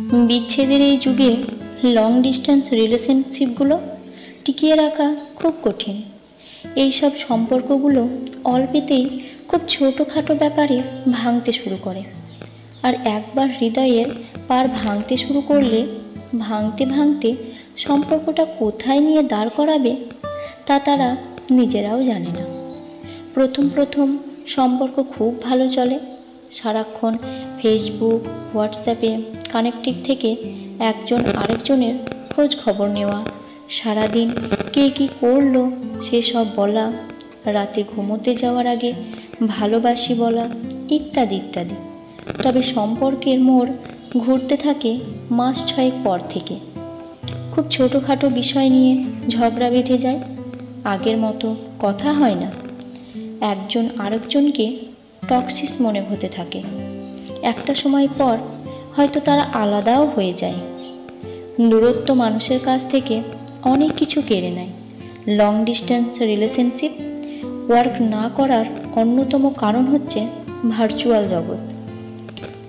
বিচ্ছেদের এই যুগে লং ডিস্টেন্স রিলেশনশিপগুলো টিকিয়ে রাখা খুব কঠিন। এইসব সম্পর্কগুলো অল্পেতেই খুব ছোটোখাটো ব্যাপারে ভাঙতে শুরু করে। আর একবার হৃদয়ের পার ভাঙতে শুরু করলে ভাঙতে ভাঙতে সম্পর্কটা কোথায় নিয়ে দাঁড় করাবে তা তারা নিজেরাও জানে না। প্রথম প্রথম সম্পর্ক খুব ভালো চলে। সারাক্ষণ ফেসবুক, হোয়াটসঅ্যাপে কানেক্টেড থেকে একজন আরেকজনের খোঁজ খবর নেওয়া, সারাদিন কে কী করলো সেসব বলা, রাতে ঘুমোতে যাওয়ার আগে ভালোবাসি বলা, ইত্যাদি ইত্যাদি। তবে সম্পর্কের মোড় ঘুরতে থাকে মাস 6 পর থেকে। খুব ছোটোখাটো বিষয় নিয়ে ঝগড়া বেঁধে যায়। আগের মতো কথা হয় না। একজন আরেকজনকে টক্সিক মনে হতে থাকে। একটা সময় পর হয়তো তারা আলাদাও হয়ে যায়। দূরত্ব মানুষের কাছ থেকে অনেক কিছু কেড়ে নেয়। লং ডিস্টেন্স রিলেশনশিপ ওয়ার্ক না করার অন্যতম কারণ হচ্ছে ভার্চুয়াল জগৎ।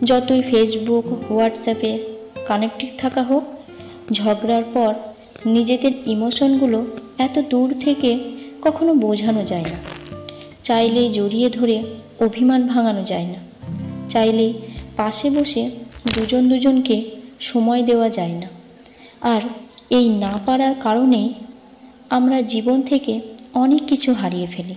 যতই ফেসবুক, হোয়াটসঅ্যাপে কানেক্টেড থাকা হোক, ঝগড়ার পর নিজেদের ইমোশনগুলো এত দূর থেকে কখনো বোঝানো যায় না। চাইলেই জড়িয়ে ধরে অভিমান ভাঙানো যায় না। চাইলেই পাশে বসে দুজন দুজনকে সময় দেওয়া যায় না। আর এই না পারার কারণেই আমরা জীবন থেকে অনেক কিছু হারিয়ে ফেলি।